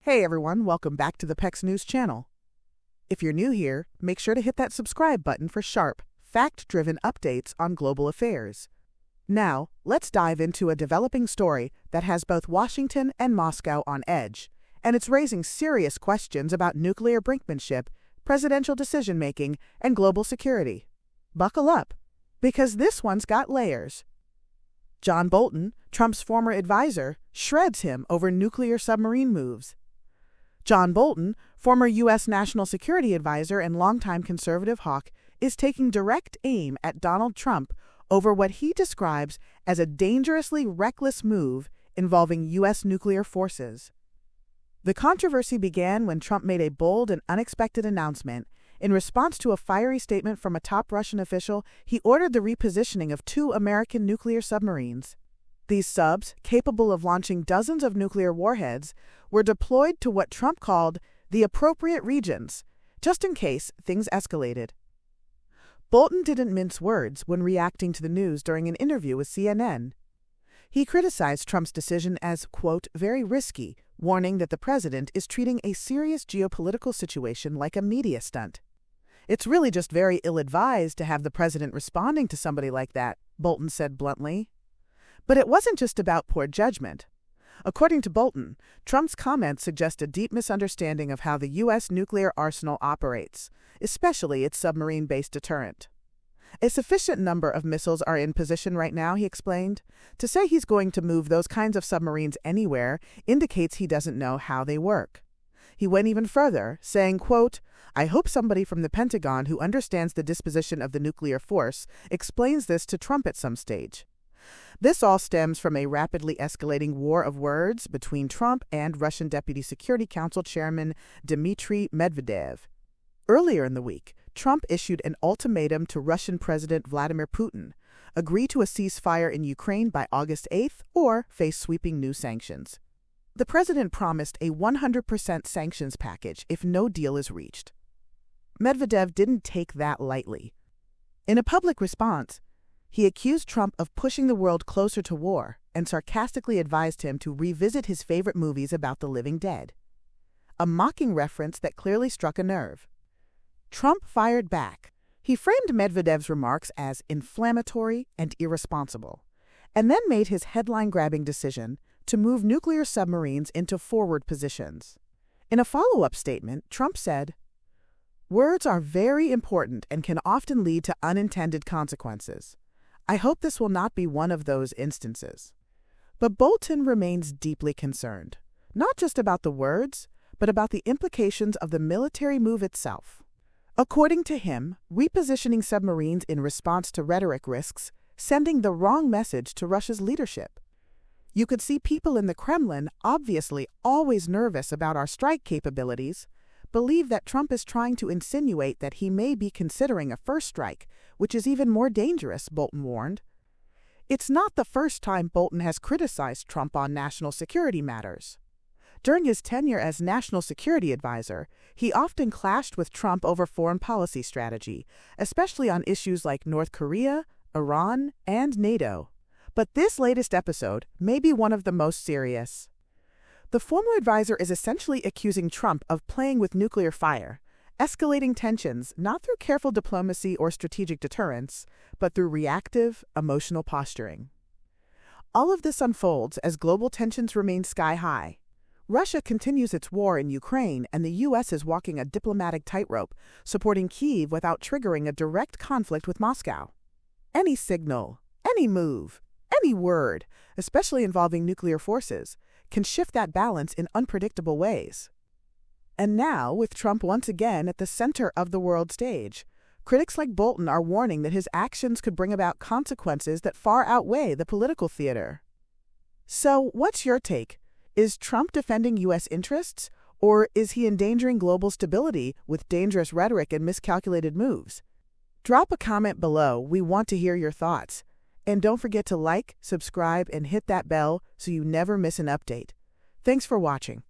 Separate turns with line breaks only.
Hey everyone, welcome back to the PEX News channel. If you're new here, make sure to hit that subscribe button for sharp, fact-driven updates on global affairs. Now, let's dive into a developing story that has both Washington and Moscow on edge, and it's raising serious questions about nuclear brinkmanship, presidential decision-making, and global security. Buckle up, because this one's got layers. John Bolton, Trump's former advisor, shreds him over nuclear submarine moves. John Bolton, former U.S. National Security Advisor and longtime conservative hawk, is taking direct aim at Donald Trump over what he describes as a dangerously reckless move involving U.S. nuclear forces. The controversy began when Trump made a bold and unexpected announcement. In response to a fiery statement from a top Russian official, he ordered the repositioning of 2 American nuclear submarines. These subs, capable of launching dozens of nuclear warheads, were deployed to what Trump called the appropriate regions, just in case things escalated. Bolton didn't mince words when reacting to the news during an interview with CNN. He criticized Trump's decision as, quote, very risky, warning that the president is treating a serious geopolitical situation like a media stunt. It's really just very ill-advised to have the president responding to somebody like that, Bolton said bluntly. But it wasn't just about poor judgment. According to Bolton, Trump's comments suggest a deep misunderstanding of how the U.S. nuclear arsenal operates, especially its submarine-based deterrent. A sufficient number of missiles are in position right now, he explained. To say he's going to move those kinds of submarines anywhere indicates he doesn't know how they work. He went even further, saying, quote, I hope somebody from the Pentagon who understands the disposition of the nuclear force explains this to Trump at some stage. This all stems from a rapidly escalating war of words between Trump and Russian Deputy Security Council Chairman Dmitry Medvedev. Earlier in the week, Trump issued an ultimatum to Russian President Vladimir Putin: agree to a ceasefire in Ukraine by August 8th or face sweeping new sanctions. The president promised a 100% sanctions package if no deal is reached. Medvedev didn't take that lightly. In a public response, he accused Trump of pushing the world closer to war and sarcastically advised him to revisit his favorite movies about the living dead. A mocking reference that clearly struck a nerve. Trump fired back. He framed Medvedev's remarks as inflammatory and irresponsible, and then made his headline-grabbing decision to move nuclear submarines into forward positions. In a follow-up statement, Trump said, words are very important and can often lead to unintended consequences. I hope this will not be one of those instances. But Bolton remains deeply concerned, not just about the words, but about the implications of the military move itself. According to him, repositioning submarines in response to rhetoric risks sending the wrong message to Russia's leadership. You could see people in the Kremlin, obviously always nervous about our strike capabilities, believe that Trump is trying to insinuate that he may be considering a first strike, which is even more dangerous, Bolton warned. It's not the first time Bolton has criticized Trump on national security matters. During his tenure as National Security Advisor, he often clashed with Trump over foreign policy strategy, especially on issues like North Korea, Iran, and NATO. But this latest episode may be one of the most serious. The former advisor is essentially accusing Trump of playing with nuclear fire, escalating tensions not through careful diplomacy or strategic deterrence, but through reactive, emotional posturing. All of this unfolds as global tensions remain sky-high. Russia continues its war in Ukraine, and the U.S. is walking a diplomatic tightrope, supporting Kyiv without triggering a direct conflict with Moscow. Any signal, any move, any word, especially involving nuclear forces, can shift that balance in unpredictable ways. And now, with Trump once again at the center of the world stage, critics like Bolton are warning that his actions could bring about consequences that far outweigh the political theater. So, what's your take? Is Trump defending U.S. interests, or is he endangering global stability with dangerous rhetoric and miscalculated moves? Drop a comment below. We want to hear your thoughts. And don't forget to like, subscribe, and hit that bell so you never miss an update. Thanks for watching.